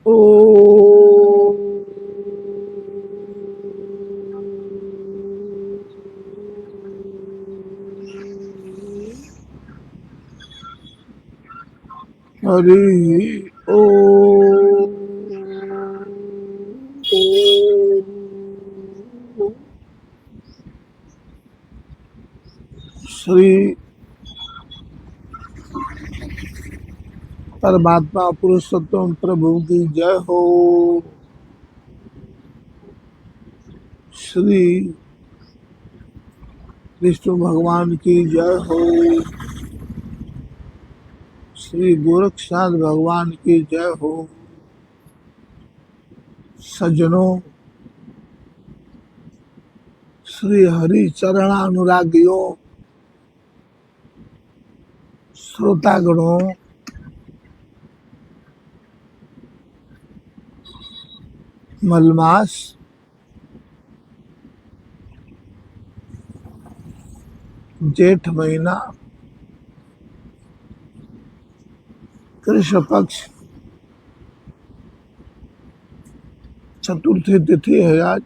ओ हरि ओ श्री परमात्मा पुरुषोत्तम प्रभु की जय हो। श्री विष्णु भगवान की जय हो। श्री गोरक्षनाथ भगवान की जय हो। सज्जनों, श्री हरि चरणानुरागियों, श्रोतागणों, मलमास जेठ महीना कृष्ण पक्ष चतुर्थी तिथि है आज।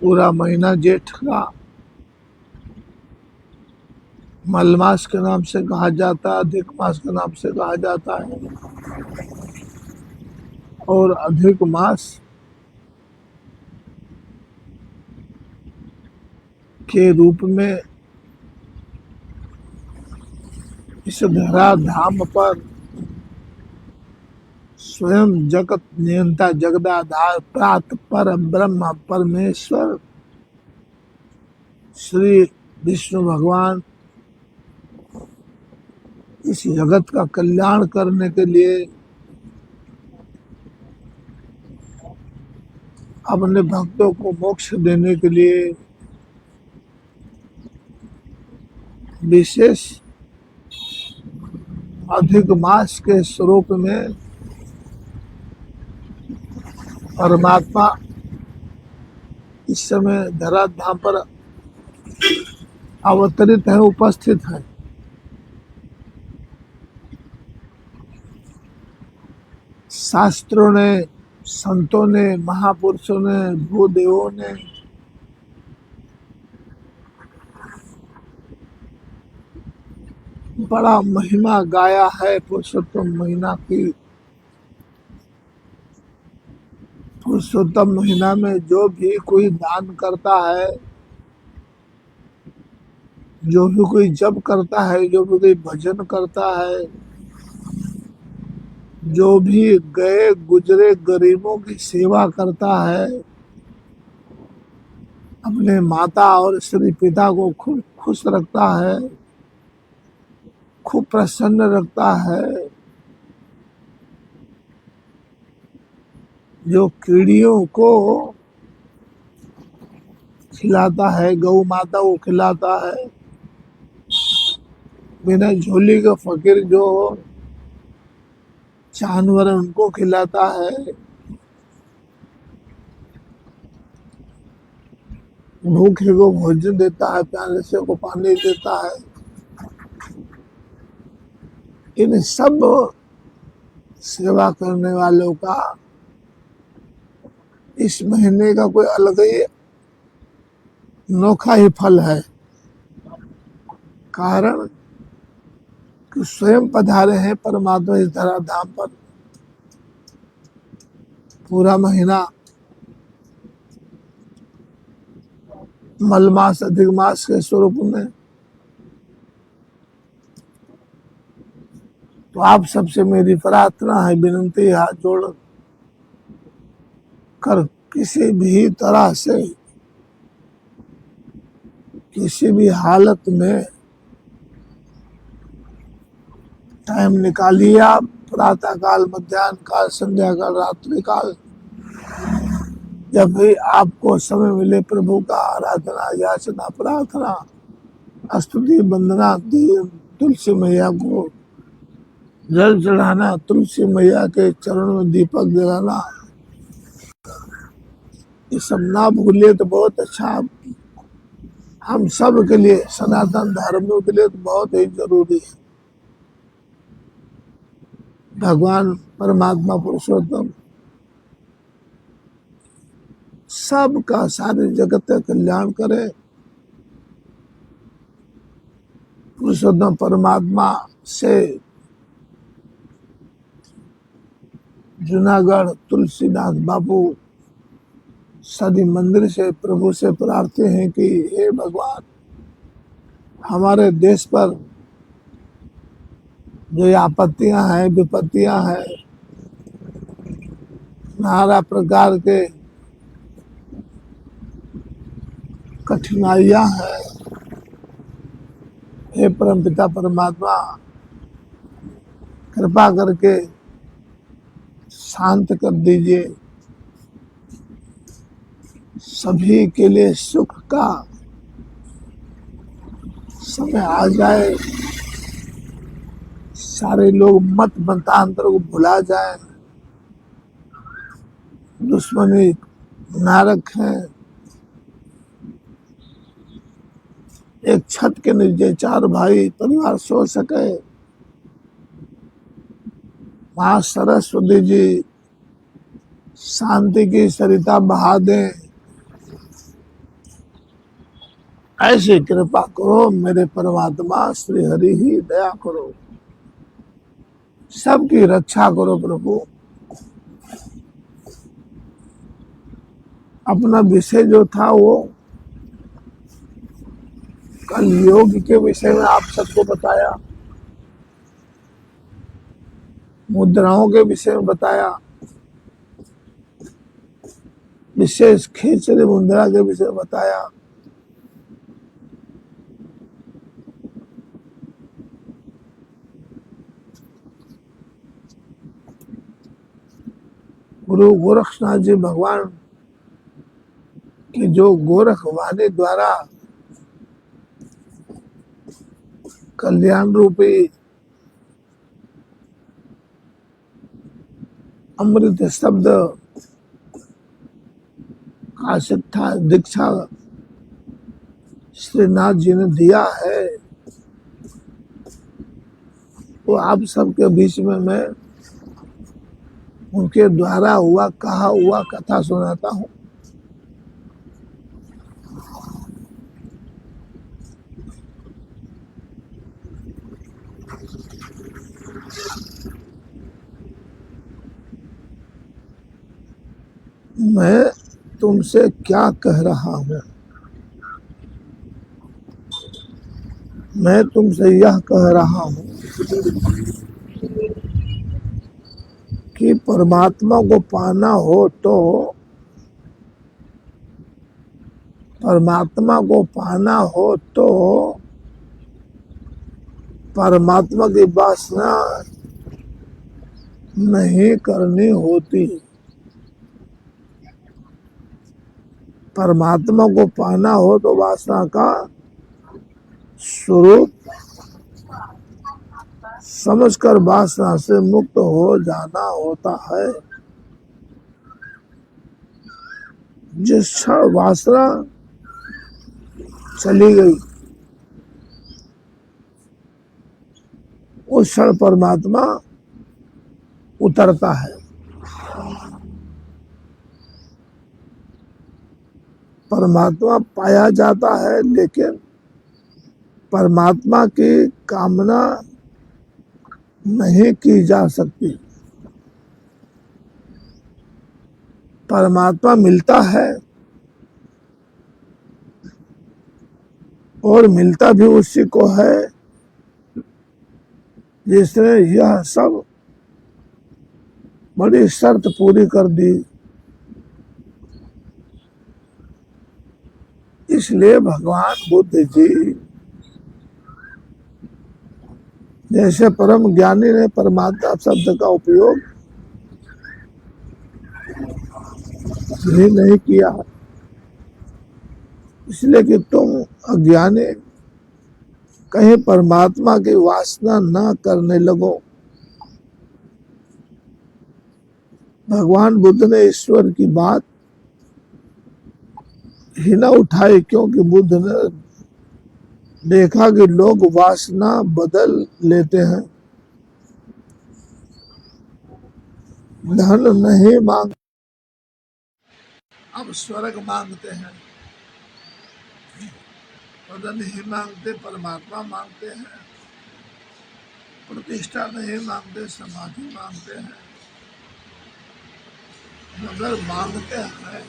पूरा महीना जेठ का मलमास के नाम से कहा जाता है, अधिक मास के नाम से कहा जाता है। और अधिक मास के रूप में इस धरा धाम पर स्वयं जगत नियंता जगदाधार प्रात पर ब्रह्म परमेश्वर श्री विष्णु भगवान इस जगत का कल्याण करने के लिए अपने भक्तों को मोक्ष देने के लिए विशेष अधिक मास के स्वरूप में परमात्मा इस समय धराधाम पर अवतरित है, उपस्थित है। शास्त्रों ने, संतों ने, महापुरुषों ने, भूदेवों ने बड़ा महिमा गाया है पुरुषोत्तम महीना की। पुरुषोत्तम महीना में जो भी कोई दान करता है, जो भी कोई जप करता है, जो भी कोई भजन करता है, जो भी गए गुजरे गरीबों की सेवा करता है, अपने माता और श्री पिता को खूब खुश रखता है, खूब प्रसन्न रखता है, जो कीड़ियों को खिलाता है, गौ माता को खिलाता है, बिना झोली का फकीर जो जानवर उनको खिलाता है, भूखे को भोजन देता है, प्यासे को पानी देता है, इन सब सेवा करने वालों का इस महीने का कोई अलग ही अनोखा ही फल है। कारण कि स्वयं पधारे हैं परमात्मा इस धराधाम पर। पूरा महीना मलमास अधिक मास के स्वरूप में। तो आप सबसे मेरी प्रार्थना है, विनंती है, हाथ जोड़ कर किसी भी तरह से, किसी भी हालत में टाइम निकालिए। आप प्रातः काल, मध्याह्न काल, संध्या काल, रात्रि काल, जब भी आपको समय मिले प्रभु का आराधना, याचना, प्रार्थना, स्तुति, वंदना, तुलसी मैया को जल चढ़ाना, तुलसी मैया के चरण में दीपक जलाना, ये सब ना भूलिए तो बहुत अच्छा। हम सब के लिए, सनातन धर्मियों के लिए तो बहुत ही जरूरी है। भगवान परमात्मा पुरुषोत्तम सबका, सारे जगत का कल्याण करे। पुरुषोत्तम परमात्मा से जूनागढ़ तुलसीदास बाबू सदी मंदिर से प्रभु से प्रार्थना है कि हे भगवान, हमारे देश पर जो आपत्तियां हैं, विपत्तियां हैं, नाना प्रकार के कठिनाइयां हैं, हे परमपिता परमात्मा कृपा करके शांत कर दीजिए। सभी के लिए सुख का समय आ जाए, सारे लोग मत मतांतर को भुला जाए, दुश्मनी ना रखें, एक छत के नीचे चार भाई परिवार सो सके। मां सरस्वती जी शांति की सरिता बहा दें, ऐसी कृपा करो मेरे परमात्मा श्री हरि ही, दया करो, सबकी रक्षा करो प्रभु। अपना विषय जो था वो कल योग के विषय में आप सबको बताया, मुद्राओं के विषय में बताया, विशेष खींचने मुद्रा के विषय में बताया। गुरु गोरक्षनाथ जी भगवान की जो गोरख वाणी द्वारा कल्याण रूपी अमृत शब्द का शिक्षा दीक्षा श्रीनाथ जी ने दिया है, वो आप सबके बीच में मैं उनके द्वारा हुआ कहा हुआ कथा सुनाता हूँ। मैं तुमसे क्या कह रहा हूँ, मैं तुमसे यह कह रहा हूँ कि परमात्मा को पाना हो तो, परमात्मा को पाना हो तो परमात्मा की वासना नहीं करनी होती। परमात्मा को पाना हो तो वासना का स्वरूप समझकर वासना से मुक्त हो जाना होता है। जिस क्षण वासना चली गई उस क्षण परमात्मा उतरता है। परमात्मा पाया जाता है, लेकिन परमात्मा की कामना नहीं की जा सकती। परमात्मा मिलता है और मिलता भी उसी को है जिसने यह सब बड़ी शर्त पूरी कर दी। इसलिए भगवान बुद्ध जी जैसे परम ज्ञानी ने परमात्मा शब्द का उपयोग भी नहीं किया, इसलिए कि तुम अज्ञानी कहीं परमात्मा की वासना ना करने लगो। भगवान बुद्ध ने ईश्वर की बात ही ना उठाई, क्योंकि बुद्ध ने देखा कि लोग वासना बदल लेते हैं, धन नहीं मांग, अब स्वर्ग मांगते हैं, पद नहीं मांगते, परमात्मा मांगते हैं, प्रतिष्ठा नहीं मांगते, समाधि मांगते हैं, मगर मांगते हैं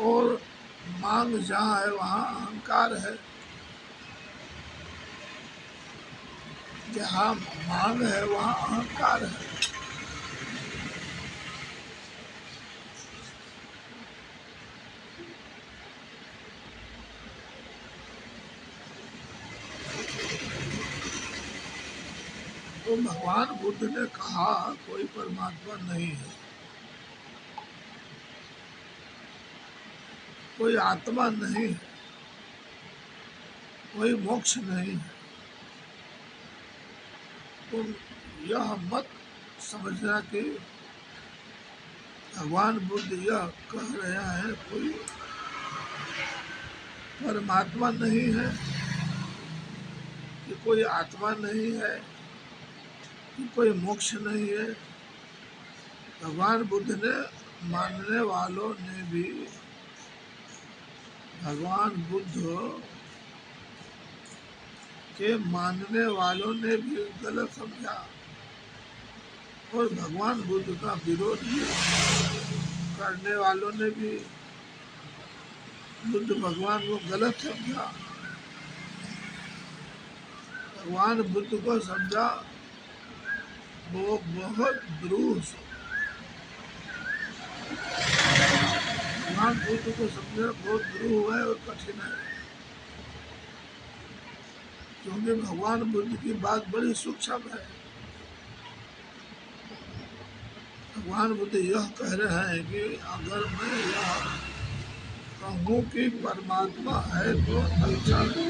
और मांग जहाँ है वहाँ अहंकार है, जहाँ मांग है वहाँ अहंकार है। तो भगवान बुद्ध ने कहा कोई परमात्मा नहीं है, कोई आत्मा नहीं है, कोई मोक्ष नहीं है। तुम यह मत समझना कि भगवान बुद्ध यह कह रहे हैं कोई परमात्मा नहीं है, कि कोई आत्मा नहीं है, कि कोई मोक्ष नहीं है। भगवान बुद्ध ने मानने वालों ने भी भगवान बुद्ध के मानने वालों ने भी गलत समझा और भगवान बुद्ध का विरोध भी करने वालों ने भी बुद्ध भगवान को गलत समझा। भगवान बुद्ध को समझा वो बहुत द्रूह से, भगवान बुद्ध को समझना बहुत द्रूह है और कठिन है, क्योंकि भगवान बुद्ध की बात बड़ी सूक्ष्म है। भगवान बुद्ध यह कह रहे हैं कि अगर मैं यह कहूँ कि परमात्मा है तो अच्छा है,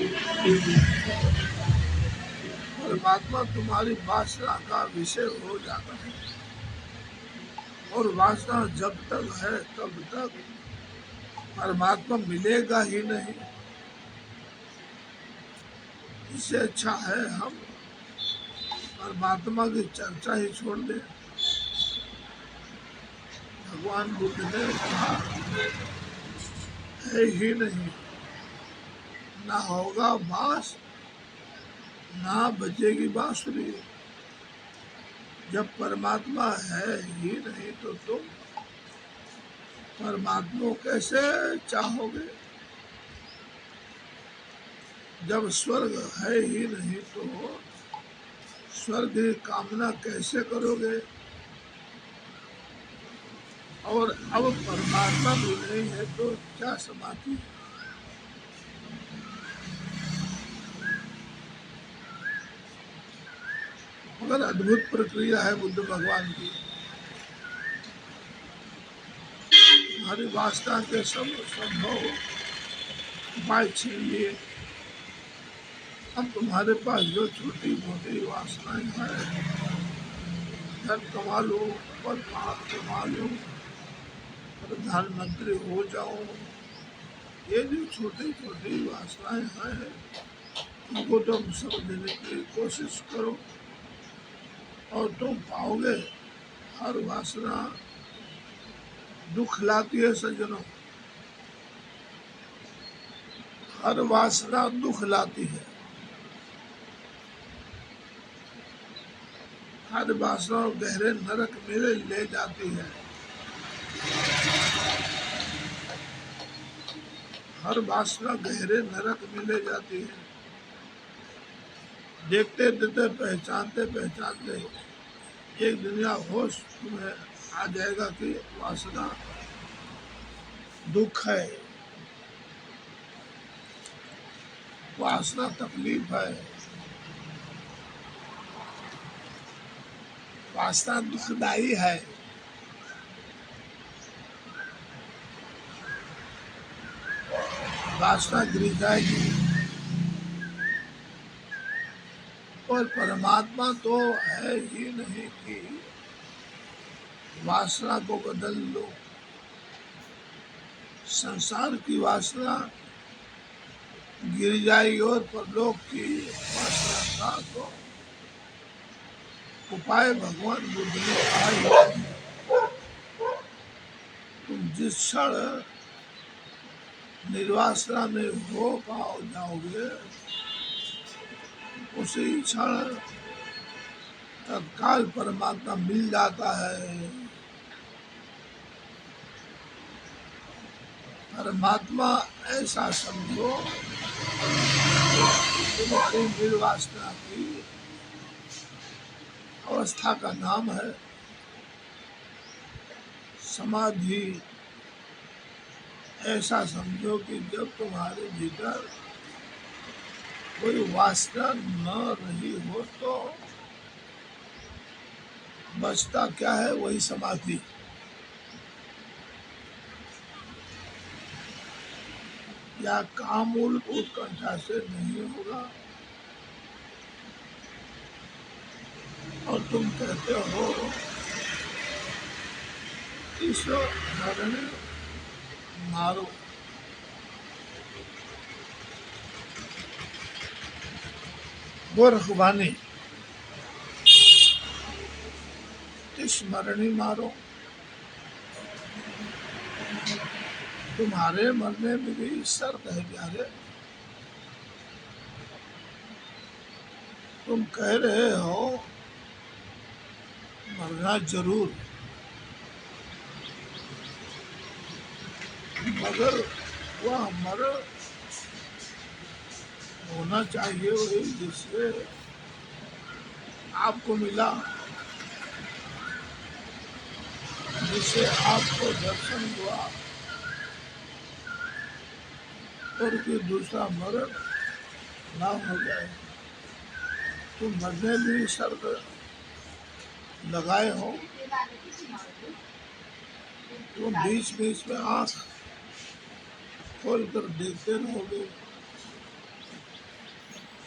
परमात्मा तुम्हारी वासना का विषय हो जाता है और वासना जब तक है तब तक परमात्मा मिलेगा ही नहीं। इससे अच्छा है हम परमात्मा की चर्चा ही छोड़ दें। भगवान बुद्ध ने कहा है ही नहीं, ना होगा बांस, ना बजेगी बांसुरी। जब परमात्मा है ही नहीं तो तुम परमात्मा कैसे चाहोगे? जब स्वर्ग है ही नहीं तो स्वर्ग की कामना कैसे करोगे? और अब परमात्मा भी नहीं है तो क्या समाधि है? मगर अद्भुत प्रक्रिया है बुद्ध भगवान की। हमारी वासना के सब संभव उपाय छीन लिए। अब तुम्हारे पास जो छोटी मोटी वासनाएं हैं, धन कमा लो, पद कमा लो, प्रधानमंत्री हो जाओ, ये जो छोटी छोटी वासनाएं हैं उनको तुम समझने की कोशिश करो और तुम पाओगे हर वासना दुख लाती है सज्जनों, हर वासना दुख लाती है, हर वासना गहरे नरक में ले जाती है, हर वासना गहरे नरक में ले जाती है। देखते देखते पहचानते पहचानते एक दुनिया होश तुम्हें आ जाएगा कि वासना दुख है, वासना तकलीफ है, वासना दुखदाई है। वासना गिर जाएगी और परमात्मा तो है ही नहीं कि वासना को बदल लो। संसार की वासना गिर जाएगी और परलोक की वासना का तो उपाय भगवान बुद्ध ने कहा ही, तुम जिस क्षण निर्वासना में हो पाओ जाओगे उसी क्षण तत्काल परमात्मा मिल जाता है। परमात्मा ऐसा समझो तुम्हारी निर्वासना की अवस्था का नाम है समाधि। ऐसा समझो कि जब तुम्हारे भीतर कोई वासना न रही हो तो बचता क्या है, वही समाधि। या कामूल उत्कंठा से नहीं होगा और तुम कहते हो ईश्वर मरने मारो। गोरखबानी स्मरणी मारो। तुम्हारे मरने में भी शर्त है प्यारे। तुम कह रहे हो मरना जरूर, मगर वह मरण होना चाहिए वही जिससे आपको मिला, जिससे आपको दर्शन हुआ, और कोई दूसरा मरण ना हो जाए। तुम मरने भी शर्त लगाए हो, तुम बीच बीच में आंख खोल कर देखते रहोगे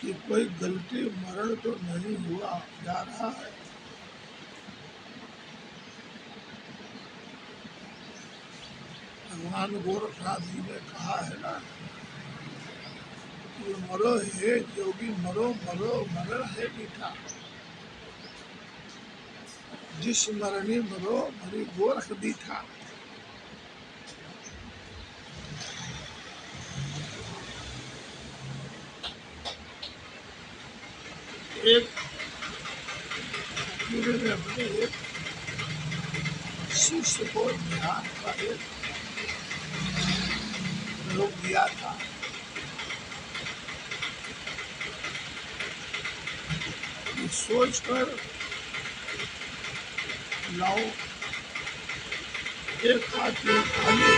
कि कोई गलती मरण तो नहीं हुआ जा रहा है। भगवान गोरखनाथ जी ने कहा है ना कि मरो हे जोगी मरो मरो मरण है मीठा, जिस मरणी मरो मरी गोरख दीठा। एक गुरु ने अपने एक शिष्य को ध्यान का एक प्रयोग दिया था। सोच कर लाओ एक हाथ में थाली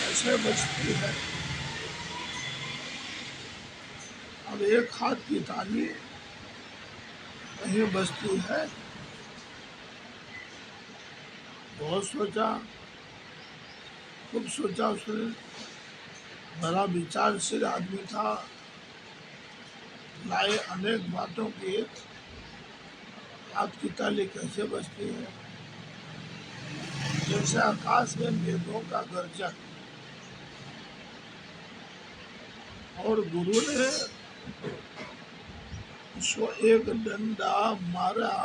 ऐसे बचती है, अब एक हाथ की थाली कहीं बचती है। बहुत सोचा, खूब सोचा उसने, बड़ा विचारशील आदमी था, लाए अनेक बातों की एक हाथ की ताली कैसे बचती है, जैसे आकाश में मेघों का गर्जन। और गुरु ने उसको एक डंडा मारा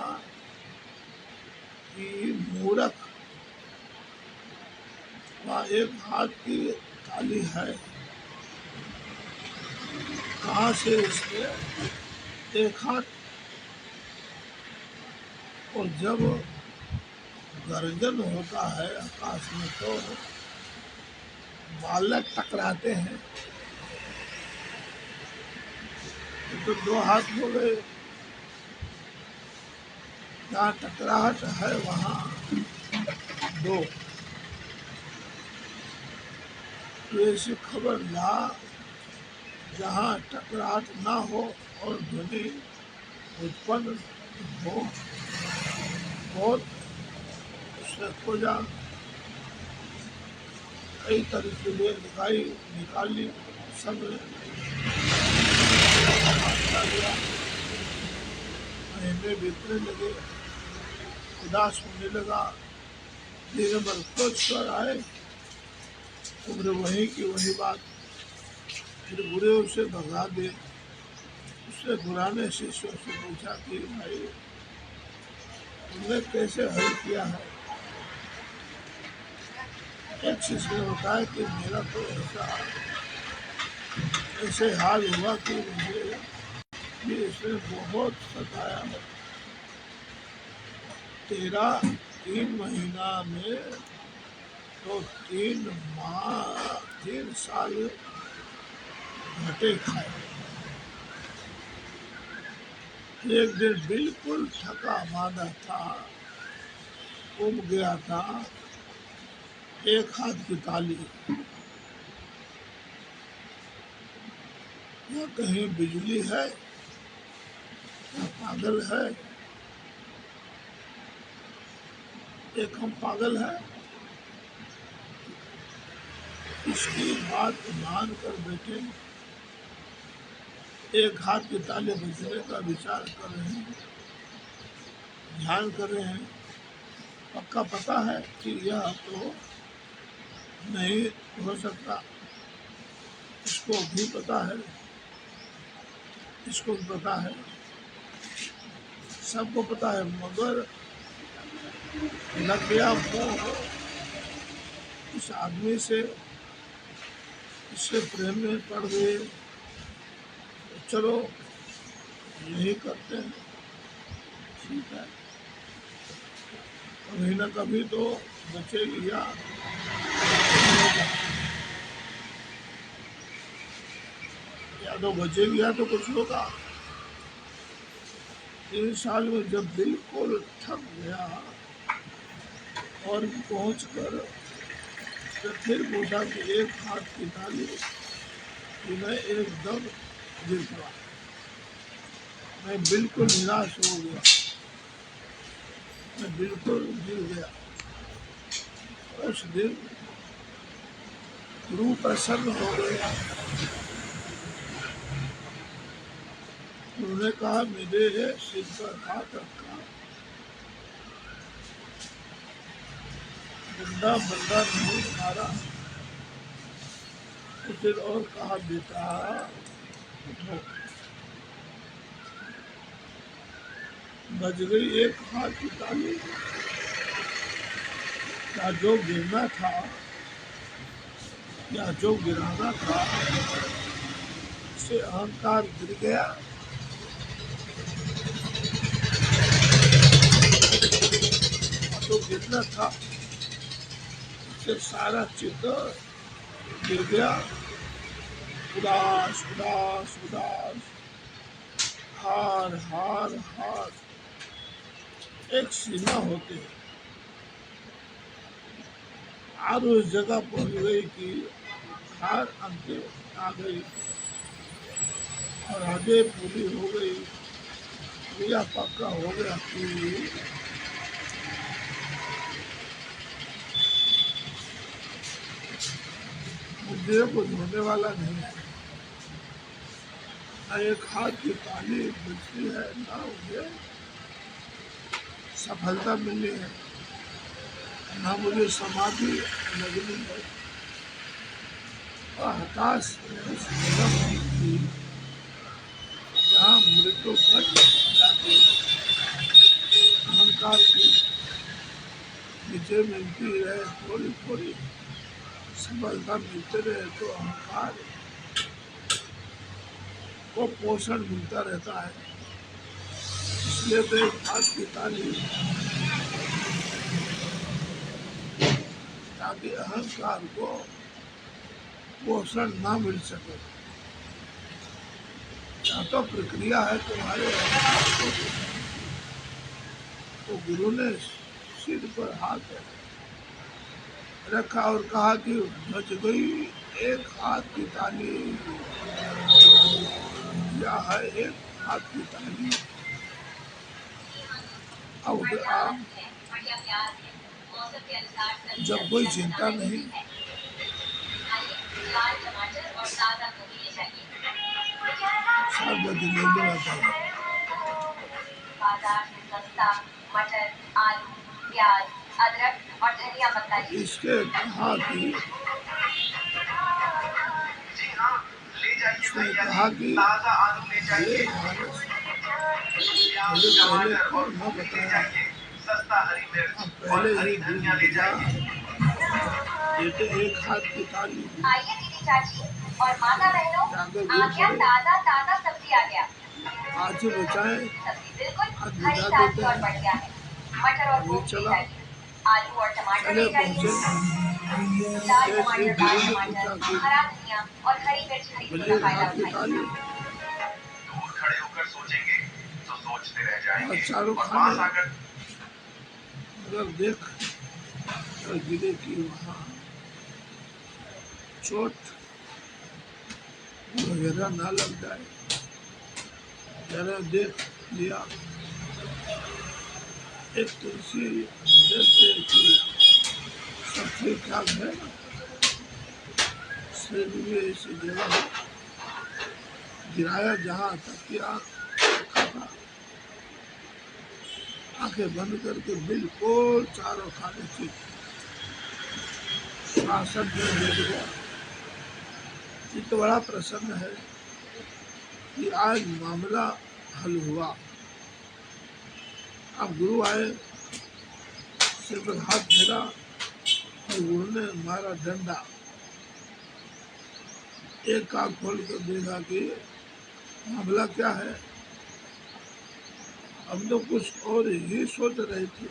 कि मूर्ख, वहाँ एक हाथ की ताली है, कहाँ से इसमें एक हाथ। और जब गर्जन होता है आकाश में तो बालक टकराते हैं, तो दो हाथ हो गए, जहाँ टकराहट है वहाँ दो। तो ऐसी खबर ला जहाँ टकराहट ना हो और ध्वनि उत्पन्न हो, बहुत उससे खोजा, कई तरीके लिए निकाली, सब महीने बीतने लगे, उदास होने लगा, दिन भर सोच कर आए, उम्र वही की वही बात, फिर बुरे उसे भगा दे। उसने पुराने शिष्यों से पूछा कि भाई तुमने कैसे हल किया है। एक शिष्य ने बताया कि मेरा तो ऐसे हाल हुआ कि मुझे भी इसने बहुत सताया है। 3 महीना में तो 3 साल घटे खाए। एक दिन बिल्कुल थका मांदा था, उब गया था, एक हाथ की ताली, या कहीं बिजली है या पागल है, एक हम पागल है। इसकी बात मान कर बैठे, एक हाथ की ताली बजने का विचार कर रहे हैं, ध्यान कर रहे हैं। पक्का पता है कि यह तो नहीं हो सकता। इसको भी पता है, इसको भी पता है, सबको पता है, मगर लग गया मोह इस आदमी से, इससे प्रेम में पड़ गए। तो चलो यही करते हैं, ठीक है, कभी न कभी तो बचेगी या तो बचेगी या तो कुछ होगा। 3 साल में जब बिल्कुल थक गया और पहुंच कर तो फिर पूछा कि एक हाथ की ताली कि मैं एकदम गिर पड़ा, मैं बिल्कुल निराश हो गया, मैं बिल्कुल गिर गया। उस दिन गुरु प्रसन्न हो गया। उन्होंने कहा मेरे सिर पर हाथ रखा, डंडा बंदा नहीं मारा, तो फिर और कहा बेटा उठो। बज गई एक हाथ की ताली, या जो गिरना था या जो गिराना था से अहंकार गिर गया। तो गिरना था से सारा चित्त गिर गया। उदास उदास उदास, हार हार हार, एक सीमा होती है। आज उस जगह पहुंच गई कि हार अंतिम आ गई और आगे पूरी हो गई, पूरा पक्का हो गया कि मुझे कुछ होने वाला नहीं है। न एक हाथ की ताली बजती है, न मुझे सफलता मिलनी है, न मुझे समाधि लगनी है। और हताश थी जहाँ मृत्यु घट जाती है, अहंकार की विजय मिलती रहे, थोड़ी थोड़ी सफलता मिलते रहे, तो अहंकार को पोषण मिलता रहता है। इसलिए तो एक हाथ की ताली, ताकि अहंकार को पोषण ना मिल सके। या तो प्रक्रिया है तुम्हारे अहंकार को, तो गुरु ने सिर पर हाथ रखा और कहा कि बज गई एक हाथ की ताली, या है एक हाथ की ताली। अब जब कोई चिंता नहीं, शायद ले लो आता है। बाजार से सस्ता मटर, आलू, प्याज, अदरक और धनिया पत्ता लीजिए। इसके कहा कि जी हाँ, ले जाइए उसने भैया कहा जी, कि ताजा आलू ले ये जाइए, मानस प्याज मुझे पहले टमाटर और क्यों न गोभी ले बताया, जाइए, सस्ता हरी अब मिर्च और पहले हरी ही भूल धनिया ले दिया। जाइए। बेटे एक हाथ की ताली आइए दीदी चाची और माता बहनों, जाकर आ गिर गया पड़े। ताजा ताजा सब्जी आ गया। आज ही बचाए, सब्जी बिल्कुल आज हरी बुझा ताजी देते और हैं। बढ़िया है। मटर और वही गोभी ले चला, जाइए, आलू और टमाटर चले ले पहुंचे। जाइए, लाल जैसे ही टमाटर, गुरु लाल ने पूछा टमाटर, कि हरा धनिया और हरी मिर्च खरीदने भले का एक फायदा हाथ की उठाइए। ताली दूर खड़े होकर सोचेंगे तो सोचते रह और जाएंगे चारों और खाने, पास आकर मगर देख कर गिरे कि वहाँ चोट वगैरह ना लग जाए। जरा देख लिया एक तुलसी देखते कि सब ठीक ठाक है, शरीर में ऐसी जगह गिराया जहाँ तकिया रखा था, आंखें बंद करके बिल्कुल चारों खाने ठीक। शासक ने देख लिया, चित्त बड़ा प्रसन्न है कि आज मामला हल हुआ। अब गुरु आए, सिर पर हाथ फेरा और गुरु ने मारा डंडा। एक आंख खोल कर देखा कि मामला क्या है। हम तो कुछ और ही सोच रहे थे।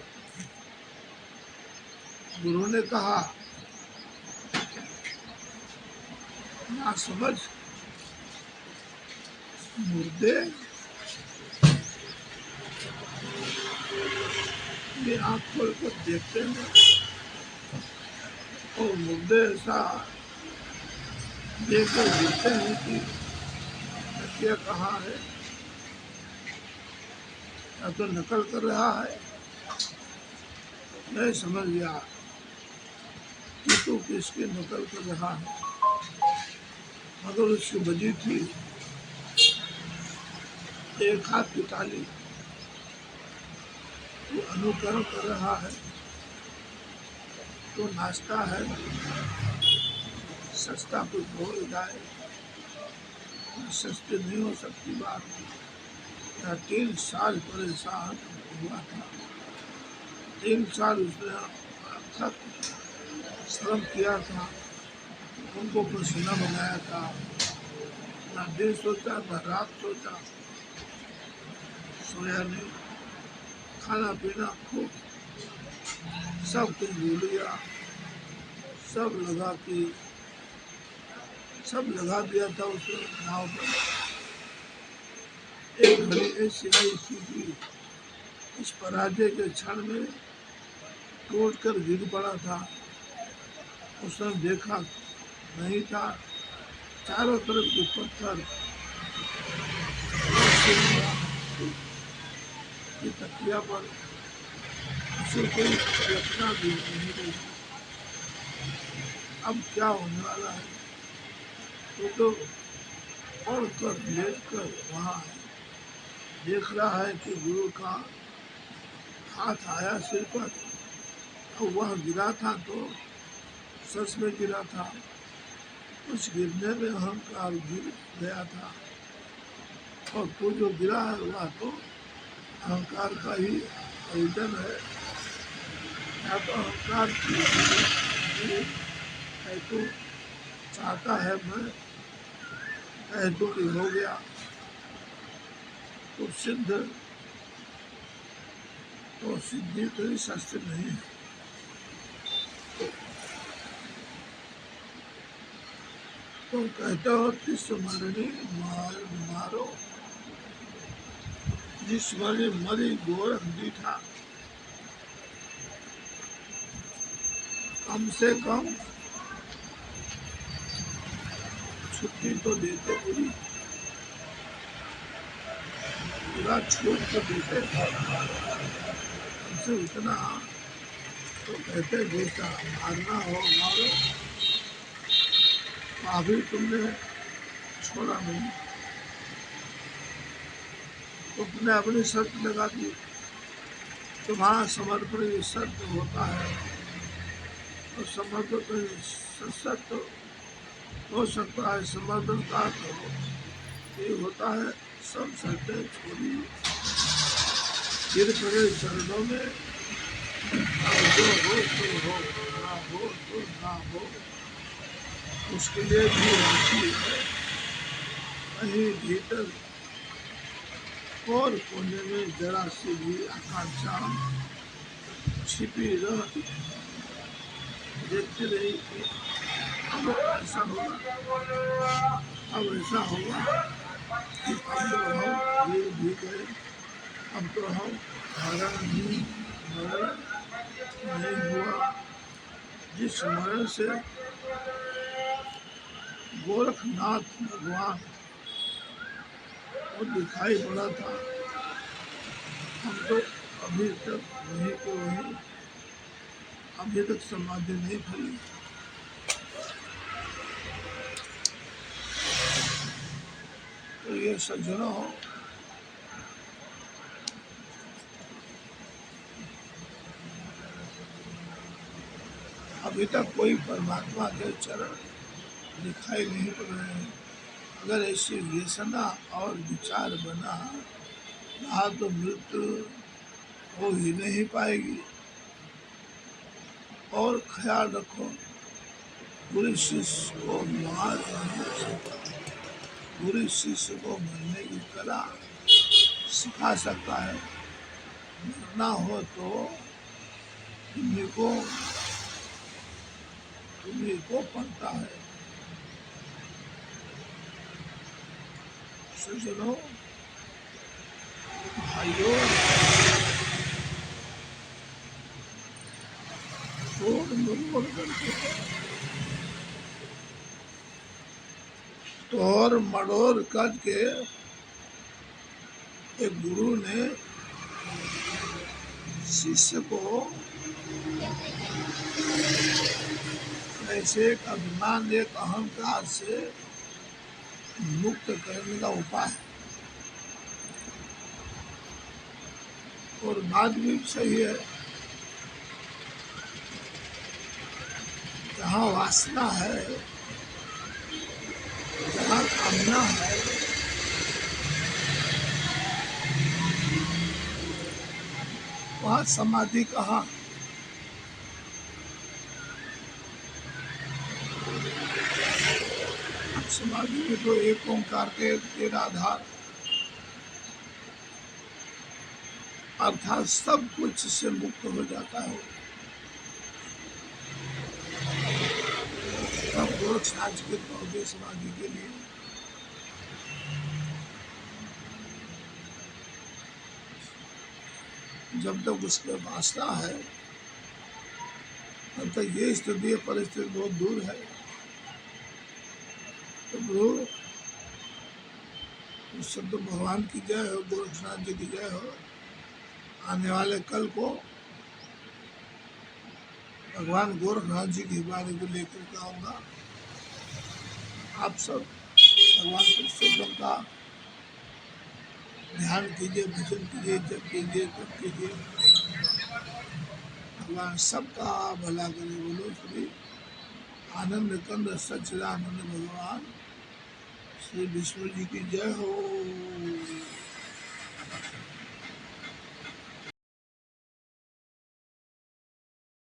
गुरु ने कहा, ना समझ मुर्दे ये आंख खोल कर देखते हैं और मुर्दे ऐसा देख कर गिरते हैं कि तकिया कहाँ है, या तो नकल कर रहा है। मैं समझ गया कि तू किसकी नकल कर रहा है, मगर उसकी वजह थी एक हाथ की ताली। तू अनुकरण कर रहा है, तो नाश्ता है, सस्ता कुछ बोल जाए, सस्ती नहीं हो सकती बात। या 3 साल परेशान हुआ था, 3 साल उसने अथक श्रम किया था, उनको पसीना बनाया था, ना दिन सोचा ना रात सोचा, सोया नहीं, खाना पीना खूब सब कुछ भूल गया, सब लगा दिया था उसने नाव पर। एक घड़ी ऐसी आई थी कि इस पराजय के क्षण में टूट कर गिर पड़ा था। उसने देखा नहीं था, चारों तरफ के पत्थर की तकिया पर उसे कोई कल्पना भी नहीं रही। अब क्या होने वाला है, तो और कर लेट कर वहाँ देख रहा है कि गुरु का हाथ आया सिर पर और वह गिरा था तो सच में गिरा था। उस गिरने में अहंकार गिर गया था, और वो जो गिरा है वह तो अहंकार का ही परिजन है। या तो अहंकार है तो चाहता है मैं है तो कि हो गया, तो सिद्ध तो सिद्धि कोई शास्त्र नहीं है। तो कहते हो तिस मरनी मारो, जिस मरे मरी गोर अंगीठा। कम से कम छुट्टी तो देते, पूरा छूट तो देते, हमसे उतना तो कहते बेटा मारना हो मारो, अभी तुमने छोड़ा नहीं, तुमने अपनी शर्त लगा दी। तुम्हारा समर्पण ये सत्य होता है, और समर्पण तो ये सत्य हो सकता है। समर्पण का तो ये होता है सब सत्य छोड़ी गिर पड़े चरणों में, अब जो हो तो हो, ना हो तो ना हो। उसके लिए भी होती है कहीं भीतर और कोने में जरा सी भी आकांक्षा छिपी रह देखते रही कि अब ऐसा होगा, अब ऐसा होगा कि अब तो हम ये भी गए, अब तो हम हमारा भी मरण नहीं हुआ। जिस मरण से गोरखनाथ भगवान वो दिखाई पड़ा था, हम तो अभी तक वहीं के वहीं, अभी तक समाधि नहीं फली। तो ये सज्जनों, अभी तक कोई परमात्मा के चरण दिखाई नहीं पड़ रहे हैं। अगर ऐसी व्यसना और विचार बना रहा तो मृत्यु हो ही नहीं पाएगी। और ख्याल रखो, गुरु शिष्य को मार नहीं सकता, गुरु शिष्य को मरने की कला सिखा सकता है। मरना हो तो तुम्ही को पड़ता है। सज्जनों, भाइयों, तोड़ मड़ोड़ करके एक गुरु ने शिष्य को ऐसे एक अभिमान, एक अहंकार से मुक्त करने का उपाय है। और बात भी सही है, जहाँ वासना है, जहाँ कामना है, वहाँ समाधि कहाँ। समाधि में तो एक ओंकार के निराधार, अर्थात सब कुछ से मुक्त हो जाता है। तब गोरक्षनाथ के पौधे समाधि के लिए जब तक उसके वासना है तब तक ये स्थिति परिस्थिति बहुत दूर है। तो गुरु सब तो भगवान की जय हो, गोरक्षनाथ जी की जय हो। आने वाले कल को भगवान गोरखनाथ जी के बारे को लेकर के आऊँगा। आप सब भगवान पुरुषोत्तम का ध्यान कीजिए, भजन कीजिए, जप कीजिए, तप कीजिए। भगवान सबका भला करे। बोलो श्री आनंद कंद सच्चिदानंद भगवान श्री विष्णु जी की जय हो।